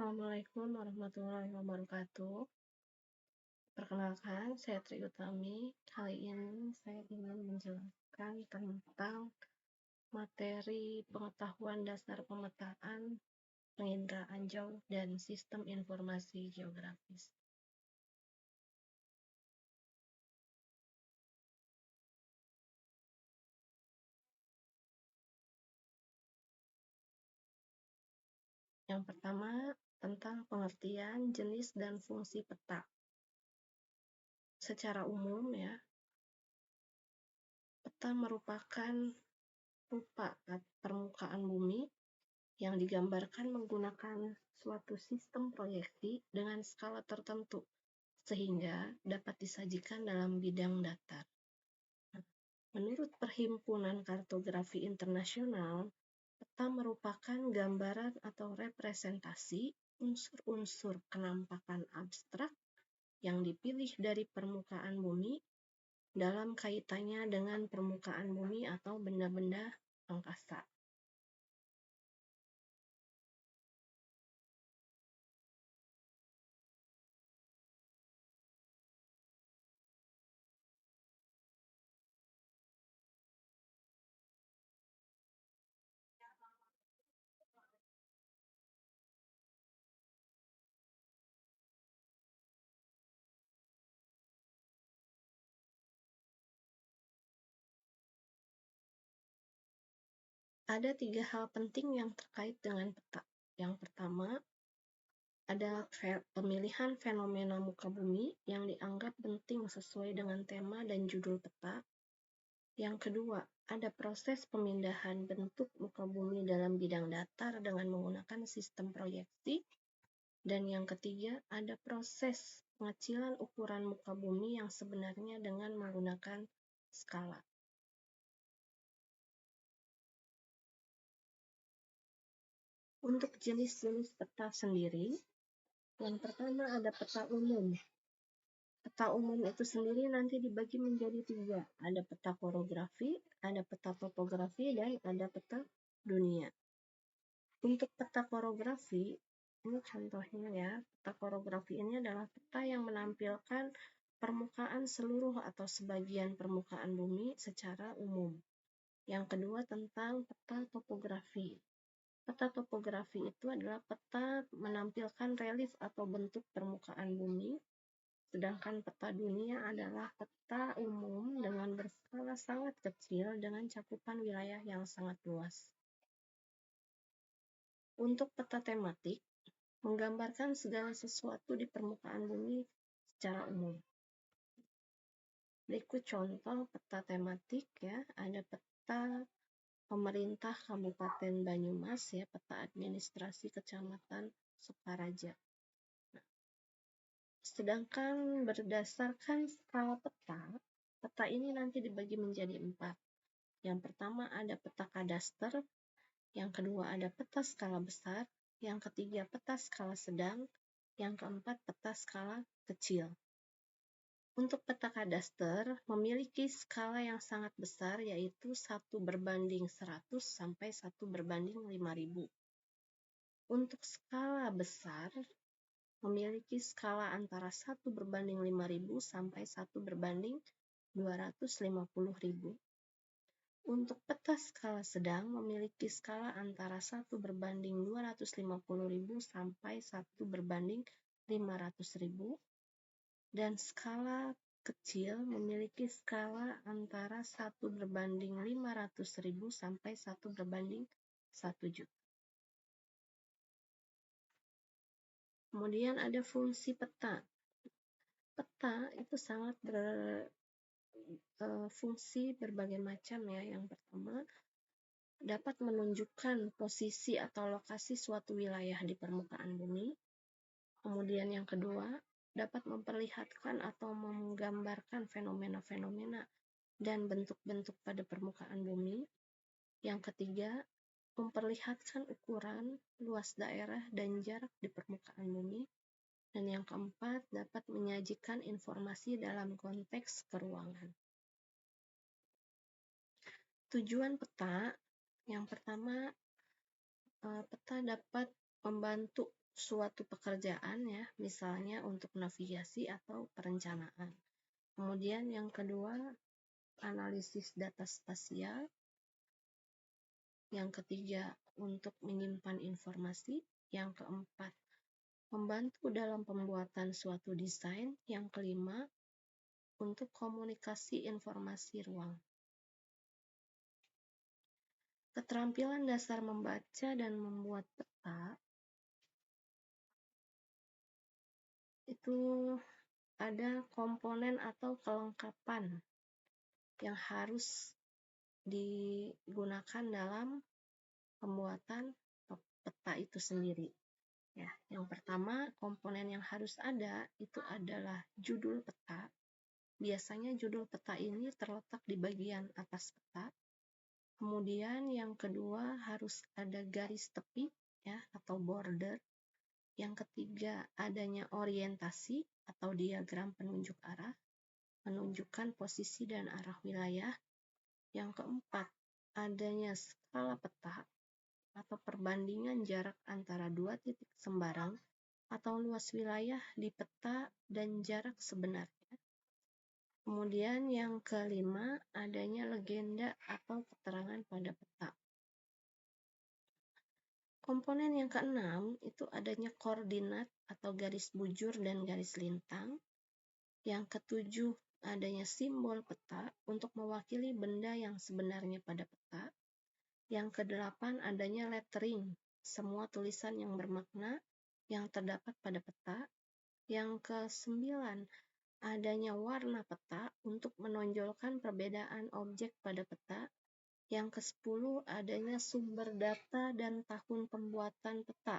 Assalamualaikum warahmatullahi wabarakatuh. Perkenalkan, saya Tri Utami. Kali ini saya ingin menjelaskan tentang materi pengetahuan dasar pemetaan, penginderaan jauh, dan sistem informasi geografis. Yang pertama, tentang pengertian jenis dan fungsi peta. Secara umum ya, peta merupakan rupa permukaan bumi yang digambarkan menggunakan suatu sistem proyeksi dengan skala tertentu, sehingga dapat disajikan dalam bidang datar. Menurut Perhimpunan Kartografi Internasional, peta merupakan gambaran atau representasi unsur-unsur kenampakan abstrak yang dipilih dari permukaan bumi dalam kaitannya dengan permukaan bumi atau benda-benda angkasa. Ada 3 hal penting yang terkait dengan peta. Yang pertama adalah pemilihan fenomena muka bumi yang dianggap penting sesuai dengan tema dan judul peta. Yang kedua, ada proses pemindahan bentuk muka bumi dalam bidang datar dengan menggunakan sistem proyeksi. Dan yang ketiga, ada proses pengecilan ukuran muka bumi yang sebenarnya dengan menggunakan skala. Untuk jenis-jenis peta sendiri, yang pertama ada peta umum. Peta umum itu sendiri nanti dibagi menjadi 3. Ada peta orografi, ada peta topografi, dan ada peta dunia. Untuk peta orografi, ini contohnya ya. Peta orografi ini adalah peta yang menampilkan permukaan seluruh atau sebagian permukaan bumi secara umum. Yang kedua tentang peta topografi. Peta topografi itu adalah peta menampilkan relief atau bentuk permukaan bumi, sedangkan peta dunia adalah peta umum dengan berskala sangat kecil dengan cakupan wilayah yang sangat luas. Untuk peta tematik, menggambarkan segala sesuatu di permukaan bumi secara umum. Berikut contoh peta tematik ya, ada peta pemerintah Kabupaten Banyumas ya, peta administrasi Kecamatan Sukaraja. Sedangkan berdasarkan skala peta, peta ini nanti dibagi menjadi 4. Yang pertama ada peta kadaster, yang kedua ada peta skala besar, yang ketiga peta skala sedang, yang keempat peta skala kecil. Untuk peta kadaster memiliki skala yang sangat besar yaitu 1:100 sampai 1:5000. Untuk skala besar memiliki skala antara 1:5000 sampai 1:250.000. Untuk peta skala sedang memiliki skala antara 1:250.000 sampai 1:500.000. Dan skala kecil memiliki skala antara 1:500.000 sampai 1:1.000.000. Kemudian ada fungsi peta. Peta itu sangat berfungsi berbagai macam ya. Yang pertama, dapat menunjukkan posisi atau lokasi suatu wilayah di permukaan bumi. Kemudian yang kedua, dapat memperlihatkan atau menggambarkan fenomena-fenomena dan bentuk-bentuk pada permukaan bumi. Yang ketiga, memperlihatkan ukuran, luas daerah, dan jarak di permukaan bumi. Dan yang keempat, dapat menyajikan informasi dalam konteks keruangan. Tujuan peta, yang pertama, peta dapat membantu suatu pekerjaan ya, misalnya untuk navigasi atau perencanaan. Kemudian yang kedua, analisis data spasial. Yang ketiga, untuk menyimpan informasi. Yang keempat, membantu dalam pembuatan suatu desain. Yang kelima, untuk komunikasi informasi ruang. Keterampilan dasar membaca dan membuat peta itu ada komponen atau kelengkapan yang harus digunakan dalam pembuatan peta itu sendiri. Ya, yang pertama, komponen yang harus ada itu adalah judul peta. Biasanya judul peta ini terletak di bagian atas peta. Kemudian yang kedua harus ada garis tepi ya atau border. Yang ketiga adanya orientasi atau diagram penunjuk arah, menunjukkan posisi dan arah wilayah. Yang keempat adanya skala peta atau perbandingan jarak antara dua titik sembarang atau luas wilayah di peta dan jarak sebenarnya. Kemudian yang kelima, adanya legenda atau keterangan pada peta. Komponen yang keenam, itu adanya koordinat atau garis bujur dan garis lintang. Yang ketujuh, adanya simbol peta untuk mewakili benda yang sebenarnya pada peta. Yang kedelapan, adanya lettering, semua tulisan yang bermakna yang terdapat pada peta. Yang kesembilan, adanya warna peta untuk menonjolkan perbedaan objek pada peta. Yang ke-10, adanya sumber data dan tahun pembuatan peta.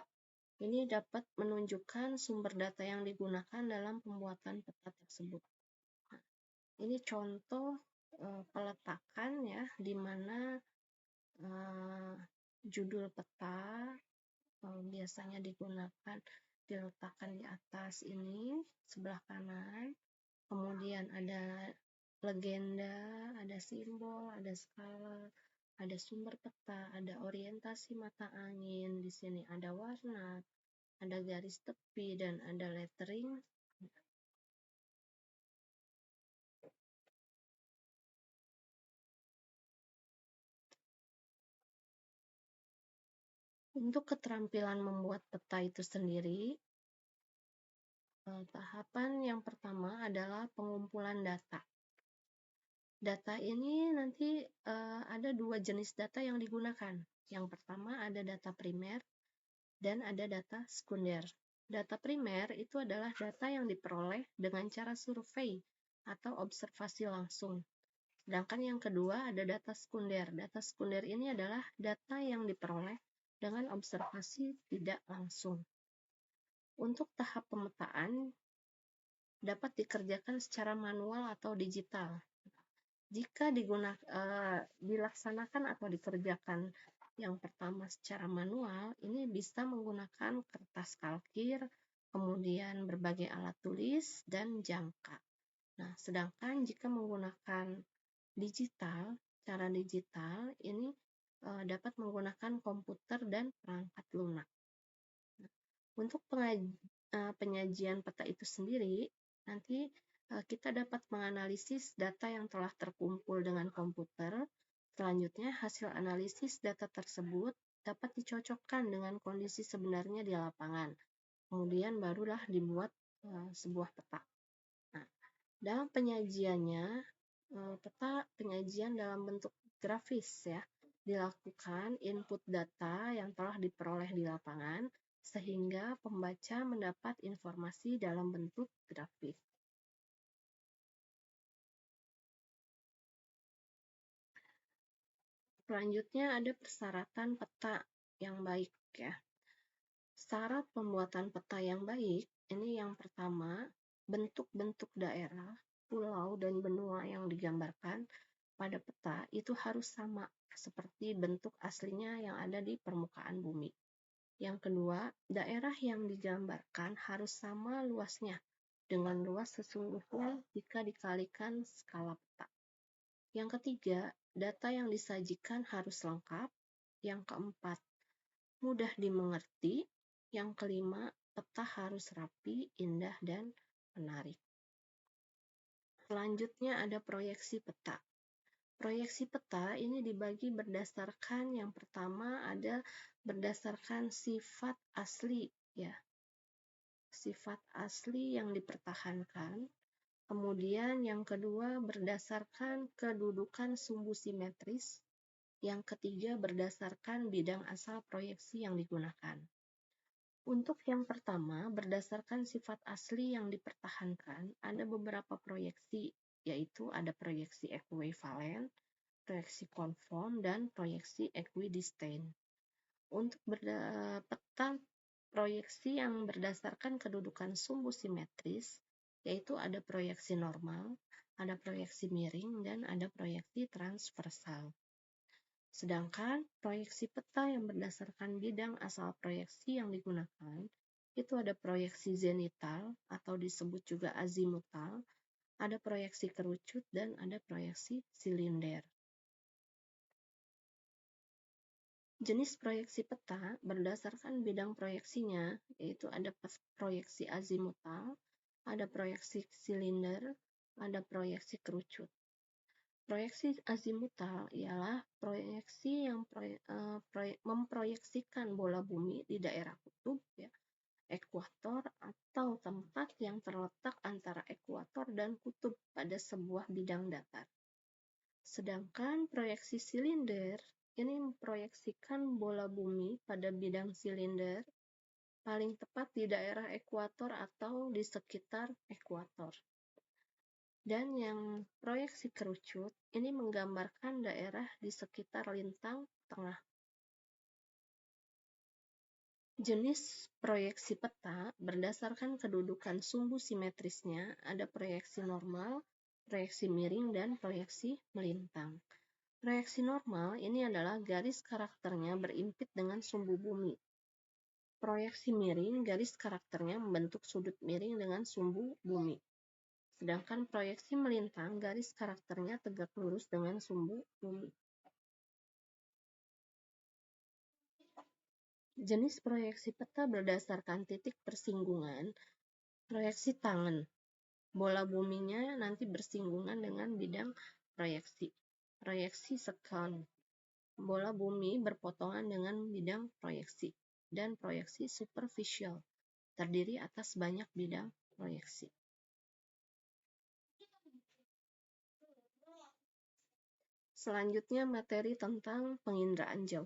Ini dapat menunjukkan sumber data yang digunakan dalam pembuatan peta tersebut. Nah, ini contoh peletakan ya, di mana judul peta biasanya diletakkan di atas ini sebelah kanan. Kemudian ada legenda, ada simbol, ada skala, ada sumber peta, ada orientasi mata angin, di sini ada warna, ada garis tepi, dan ada lettering. Untuk keterampilan membuat peta itu sendiri, tahapan yang pertama adalah pengumpulan data. Data ini nanti ada dua jenis data yang digunakan. Yang pertama ada data primer dan ada data sekunder. Data primer itu adalah data yang diperoleh dengan cara survei atau observasi langsung. Sedangkan yang kedua ada data sekunder. Data sekunder ini adalah data yang diperoleh dengan observasi tidak langsung. Untuk tahap pemetaan dapat dikerjakan secara manual atau digital. Jika dilaksanakan atau dikerjakan yang pertama secara manual, ini bisa menggunakan kertas kalkir, kemudian berbagai alat tulis, dan jangka. Nah, sedangkan jika menggunakan cara digital ini dapat menggunakan komputer dan perangkat lunak. Nah, untuk penyajian peta itu sendiri, nanti kita dapat menganalisis data yang telah terkumpul dengan komputer. Selanjutnya, hasil analisis data tersebut dapat dicocokkan dengan kondisi sebenarnya di lapangan. Kemudian barulah dibuat sebuah peta. Nah, dalam penyajiannya, peta penyajian dalam bentuk grafis ya, dilakukan input data yang telah diperoleh di lapangan sehingga pembaca mendapat informasi dalam bentuk grafik. Selanjutnya ada persyaratan peta yang baik ya. Syarat pembuatan peta yang baik, ini yang pertama, bentuk-bentuk daerah, pulau, dan benua yang digambarkan pada peta itu harus sama seperti bentuk aslinya yang ada di permukaan bumi. Yang kedua, daerah yang digambarkan harus sama luasnya dengan luas sesungguhnya jika dikalikan skala peta. Yang ketiga, data yang disajikan harus lengkap. Yang keempat, mudah dimengerti. Yang kelima, peta harus rapi, indah, dan menarik. Selanjutnya ada proyeksi peta. Proyeksi peta ini dibagi berdasarkan yang pertama ada berdasarkan sifat asli ya. Sifat asli yang dipertahankan. Kemudian yang kedua berdasarkan kedudukan sumbu simetris. Yang ketiga berdasarkan bidang asal proyeksi yang digunakan. Untuk yang pertama, berdasarkan sifat asli yang dipertahankan, ada beberapa proyeksi, yaitu ada proyeksi ekuivalen, proyeksi konform, dan proyeksi equidistant. Untuk peta proyeksi yang berdasarkan kedudukan sumbu simetris, yaitu ada proyeksi normal, ada proyeksi miring, dan ada proyeksi transversal. Sedangkan proyeksi peta yang berdasarkan bidang asal proyeksi yang digunakan, itu ada proyeksi zenital atau disebut juga azimutal, ada proyeksi kerucut, dan ada proyeksi silinder. Jenis proyeksi peta berdasarkan bidang proyeksinya, yaitu ada proyeksi azimutal, ada proyeksi silinder, ada proyeksi kerucut. Proyeksi azimutal ialah proyeksi yang memproyeksikan bola bumi di daerah kutub, ya, ekuator, atau tempat yang terletak antara ekuator dan kutub pada sebuah bidang datar. Sedangkan proyeksi silinder ini memproyeksikan bola bumi pada bidang silinder, paling tepat di daerah ekuator atau di sekitar ekuator. Dan yang proyeksi kerucut ini menggambarkan daerah di sekitar lintang tengah. Jenis proyeksi peta berdasarkan kedudukan sumbu simetrisnya ada proyeksi normal, proyeksi miring, dan proyeksi melintang. Proyeksi normal ini adalah garis karakternya berimpit dengan sumbu bumi. Proyeksi miring, garis karakternya membentuk sudut miring dengan sumbu bumi. Sedangkan proyeksi melintang, garis karakternya tegak lurus dengan sumbu bumi. Jenis proyeksi peta berdasarkan titik persinggungan, proyeksi tangen. Bola buminya nanti bersinggungan dengan bidang proyeksi. Proyeksi sekon. Bola bumi berpotongan dengan bidang proyeksi. Dan proyeksi superficial, terdiri atas banyak bidang proyeksi. Selanjutnya materi tentang penginderaan jauh.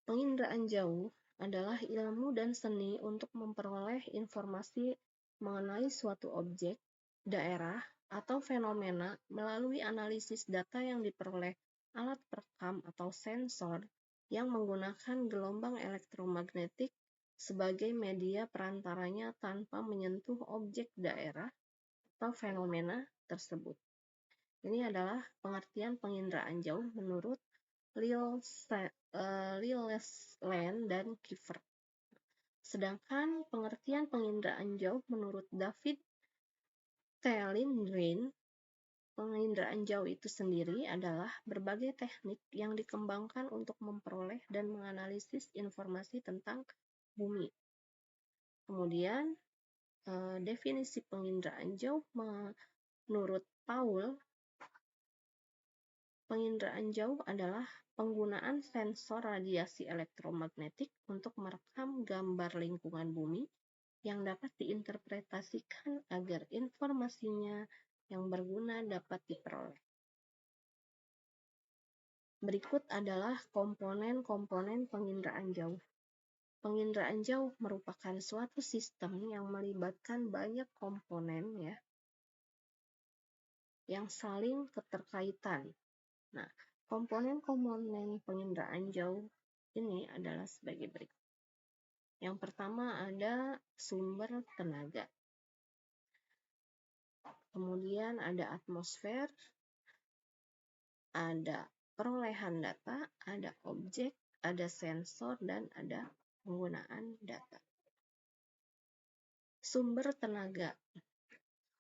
Penginderaan jauh adalah ilmu dan seni untuk memperoleh informasi mengenai suatu objek, daerah, atau fenomena melalui analisis data yang diperoleh alat perekam atau sensor yang menggunakan gelombang elektromagnetik sebagai media perantaranya tanpa menyentuh objek, daerah, atau fenomena tersebut. Ini adalah pengertian penginderaan jauh menurut Lilesland dan Kiefer. Sedangkan pengertian penginderaan jauh menurut David T. Lindgren, penginderaan jauh itu sendiri adalah berbagai teknik yang dikembangkan untuk memperoleh dan menganalisis informasi tentang bumi. Kemudian definisi penginderaan jauh menurut Paul, penginderaan jauh adalah penggunaan sensor radiasi elektromagnetik untuk merekam gambar lingkungan bumi yang dapat diinterpretasikan agar informasinya yang berguna dapat diperoleh. Berikut adalah komponen-komponen penginderaan jauh. Penginderaan jauh merupakan suatu sistem yang melibatkan banyak komponen ya, yang saling keterkaitan. Nah, komponen-komponen penginderaan jauh ini adalah sebagai berikut. Yang pertama ada sumber tenaga. Kemudian ada atmosfer, ada perolehan data, ada objek, ada sensor, dan ada penggunaan data. Sumber tenaga.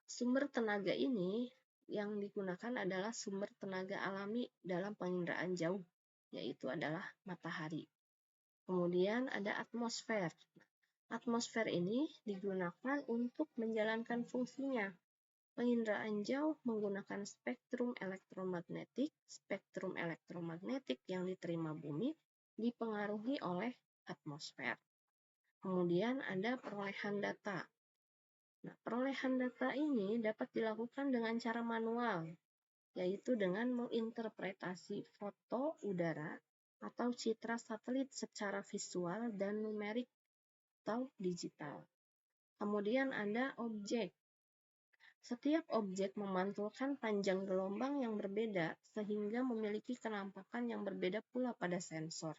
Sumber tenaga ini yang digunakan adalah sumber tenaga alami dalam penginderaan jauh, yaitu adalah matahari. Kemudian ada atmosfer. Atmosfer ini digunakan untuk menjalankan fungsinya. Penginderaan jauh menggunakan spektrum elektromagnetik. Spektrum elektromagnetik yang diterima bumi dipengaruhi oleh atmosfer. Kemudian ada perolehan data. Nah, perolehan data ini dapat dilakukan dengan cara manual, yaitu dengan menginterpretasi foto udara atau citra satelit secara visual dan numerik atau digital. Kemudian ada objek. Setiap objek memantulkan panjang gelombang yang berbeda sehingga memiliki kenampakan yang berbeda pula pada sensor.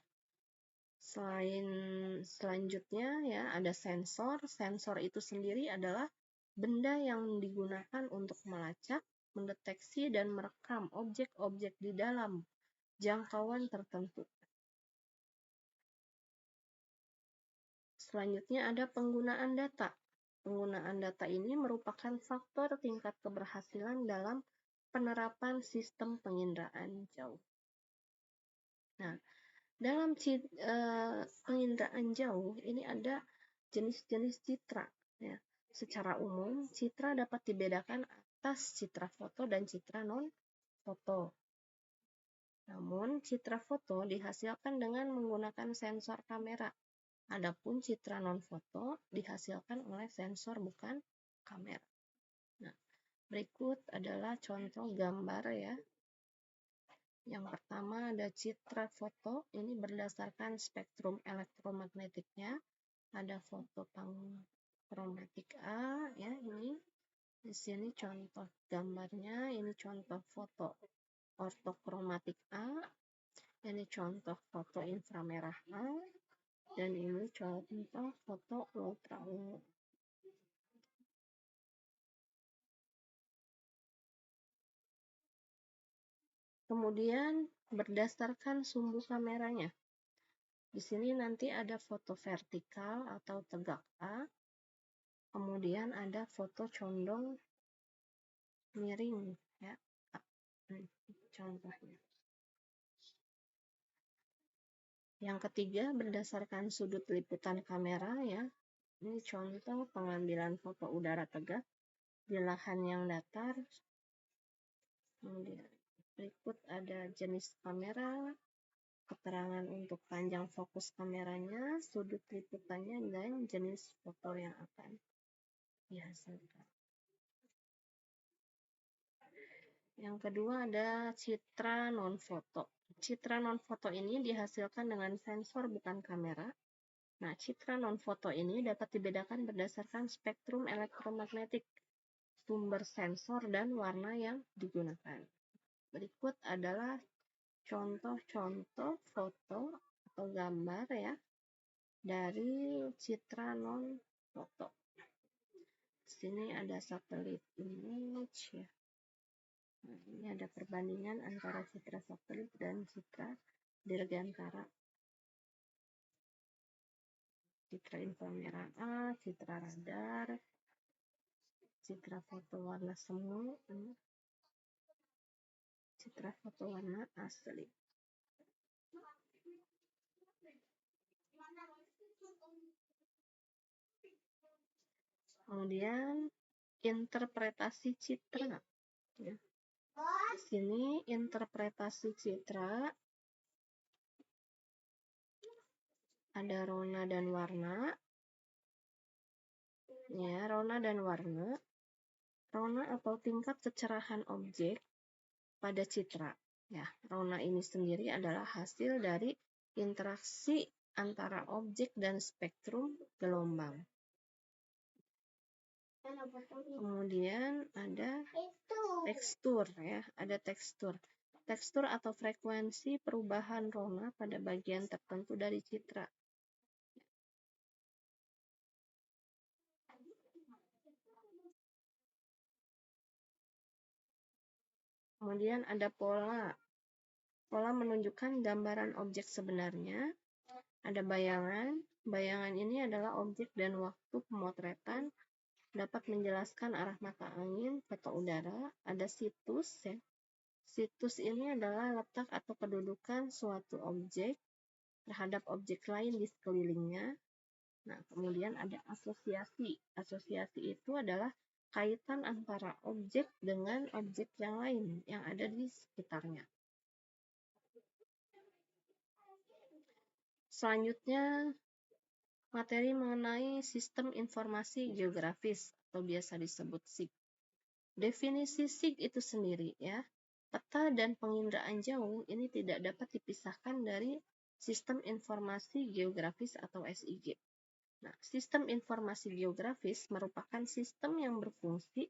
Selanjutnya ya ada sensor. Sensor itu sendiri adalah benda yang digunakan untuk melacak, mendeteksi dan merekam objek-objek di dalam jangkauan tertentu. Selanjutnya ada penggunaan data. Penggunaan data ini merupakan faktor tingkat keberhasilan dalam penerapan sistem penginderaan jauh. Nah, dalam penginderaan jauh ini ada jenis-jenis citra. Ya. Secara umum, citra dapat dibedakan atas citra foto dan citra non-foto. Namun, citra foto dihasilkan dengan menggunakan sensor kamera. Adapun citra non-foto dihasilkan oleh sensor bukan kamera. Nah, berikut adalah contoh gambar ya. Yang pertama ada citra foto, ini berdasarkan spektrum elektromagnetiknya. Ada foto pangkromatik A ya, ini di sini contoh gambarnya, ini contoh foto ortokromatik A, ini contoh foto inframerah A, dan ini contoh foto ultraviolet. Kemudian berdasarkan sumbu kameranya. Di sini nanti ada foto vertikal atau tegak A. Kemudian ada foto condong miring ya. Contohnya. Yang ketiga berdasarkan sudut liputan kamera ya. Ini contoh pengambilan foto udara tegak di lahan yang datar. Kemudian berikut ada jenis kamera, keterangan untuk panjang fokus kameranya, sudut liputannya, dan jenis foto yang akan dihasilkan. Yang kedua ada citra non-foto. Citra non-foto ini dihasilkan dengan sensor bukan kamera. Nah, citra non-foto ini dapat dibedakan berdasarkan spektrum elektromagnetik, sumber sensor, dan warna yang digunakan. Berikut adalah contoh-contoh foto atau gambar ya dari citra non-foto. Di sini ada satelit image ya. Nah, ini ada perbandingan antara citra satelit dan citra dirgantara. Citra inframerah A, citra radar, citra foto warna semu, citra foto warna asli. Kemudian interpretasi citra. Ya. Di sini interpretasi citra ada rona dan warna. Ya, rona dan warna. Rona atau tingkat kecerahan objek pada citra. Ya, rona ini sendiri adalah hasil dari interaksi antara objek dan spektrum gelombang. Kemudian ada tekstur ya, ada tekstur. Tekstur atau frekuensi perubahan rona pada bagian tertentu dari citra. Kemudian ada pola. Pola menunjukkan gambaran objek sebenarnya. Ada bayangan. Bayangan ini adalah objek dan waktu pemotretan. Dapat menjelaskan arah mata angin, foto udara. Ada situs ya. Situs ini adalah letak atau kedudukan suatu objek. terhadap objek lain di sekelilingnya. Nah, kemudian ada asosiasi. Asosiasi itu adalah kaitan antara objek dengan objek yang lain yang ada di sekitarnya. Selanjutnya, materi mengenai sistem informasi geografis atau biasa disebut SIG. Definisi SIG itu sendiri ya, peta dan penginderaan jauh ini tidak dapat dipisahkan dari sistem informasi geografis atau SIG. Nah, sistem informasi geografis merupakan sistem yang berfungsi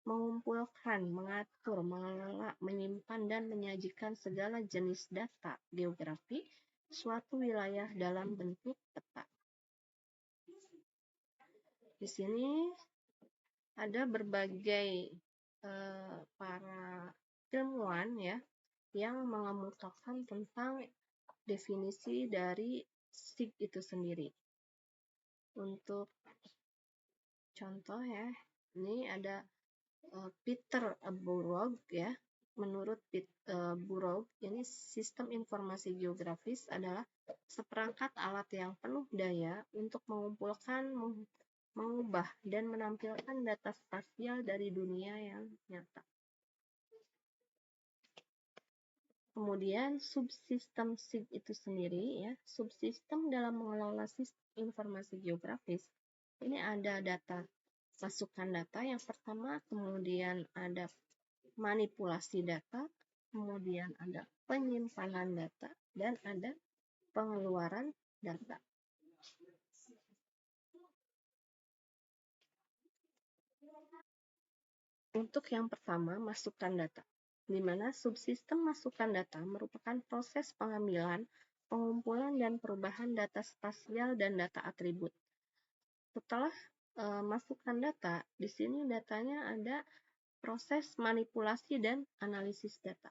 mengumpulkan, mengatur, mengelola, menyimpan, dan menyajikan segala jenis data geografi suatu wilayah dalam bentuk peta. Di sini ada berbagai para ilmuwan ya yang mengemukakan tentang definisi dari SIG itu sendiri. Untuk contoh ya, ini ada Peter Burroug ya. Menurut Burroug, ini sistem informasi geografis adalah seperangkat alat yang penuh daya untuk mengumpulkan, mengubah, dan menampilkan data spasial dari dunia yang nyata. Kemudian subsistem SIG itu sendiri ya, subsistem dalam mengelola sistem informasi geografis. Ini ada data, masukkan data yang pertama, kemudian ada manipulasi data, kemudian ada penyimpanan data, dan ada pengeluaran data. Untuk yang pertama, masukkan data, di mana subsistem masukkan data merupakan proses pengambilan, pengumpulan, dan perubahan data spasial dan data atribut. Setelah masukkan data, di sini datanya ada proses manipulasi dan analisis data.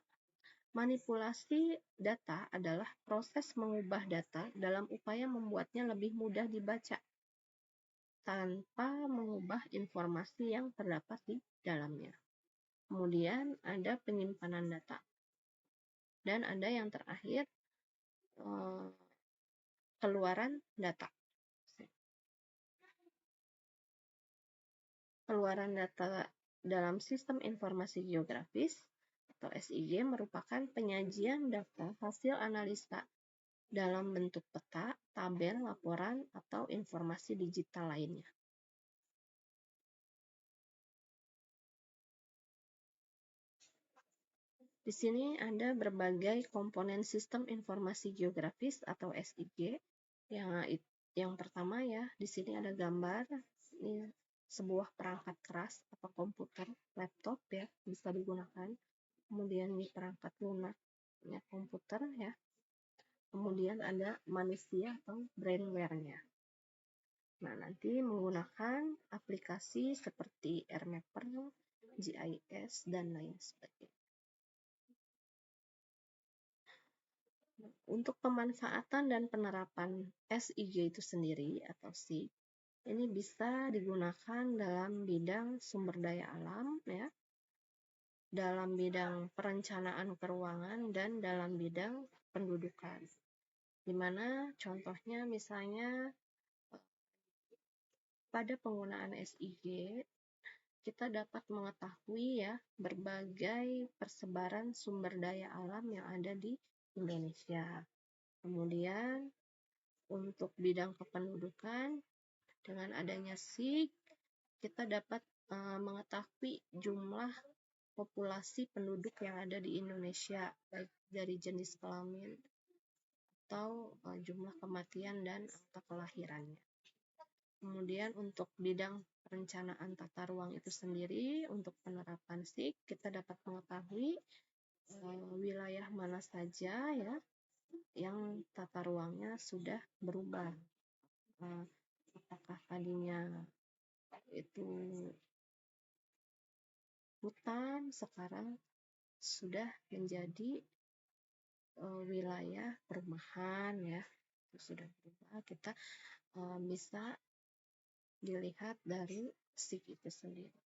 Manipulasi data adalah proses mengubah data dalam upaya membuatnya lebih mudah dibaca tanpa mengubah informasi yang terdapat di dalamnya. Kemudian ada penyimpanan data. Dan ada yang terakhir, keluaran data. Keluaran data dalam sistem informasi geografis atau SIG merupakan penyajian data hasil analisa dalam bentuk peta, tabel, laporan, atau informasi digital lainnya. Di sini ada berbagai komponen sistem informasi geografis atau SIG. Yang pertama ya, di sini ada gambar, ini sebuah perangkat keras atau komputer, laptop ya, bisa digunakan. Kemudian ini perangkat lunak, ya, komputer ya. Kemudian ada manusia atau brainware-nya. Nah, nanti menggunakan aplikasi seperti AirMapper, GIS, dan lain sebagainya. Untuk pemanfaatan dan penerapan SIG itu sendiri atau SIG, ini bisa digunakan dalam bidang sumber daya alam, ya, dalam bidang perencanaan keuangan, dan dalam bidang pendudukan. Dimana contohnya misalnya pada penggunaan SIG, kita dapat mengetahui ya berbagai persebaran sumber daya alam yang ada di Indonesia. Kemudian untuk bidang kependudukan, dengan adanya SIG, kita dapat mengetahui jumlah populasi penduduk yang ada di Indonesia, baik dari jenis kelamin atau jumlah kematian dan angka kelahirannya. Kemudian untuk bidang perencanaan tata ruang itu sendiri, untuk penerapan SIG, kita dapat mengetahui wilayah mana saja ya yang tata ruangnya sudah berubah. Apakah tadinya itu hutan, sekarang sudah menjadi wilayah perumahan ya, sudah berubah. Kita bisa dilihat dari SIG itu sendiri.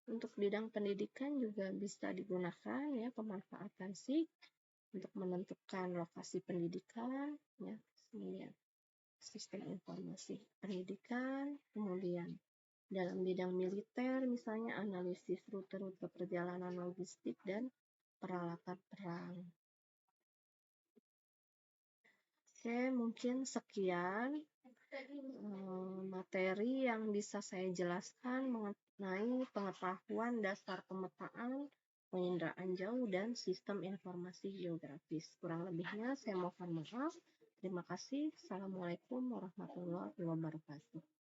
Untuk bidang pendidikan juga bisa digunakan ya pemanfaatan SIG, untuk menentukan lokasi pendidikan, ya, kemudian sistem informasi pendidikan, kemudian dalam bidang militer misalnya analisis rute-rute perjalanan logistik dan peralatan perang. Oke, mungkin sekian materi yang bisa saya jelaskan mengenai pengetahuan dasar pemetaan, penginderaan jauh, dan sistem informasi geografis. Kurang lebihnya saya mohon maaf. Terima kasih. Assalamualaikum warahmatullahi wabarakatuh.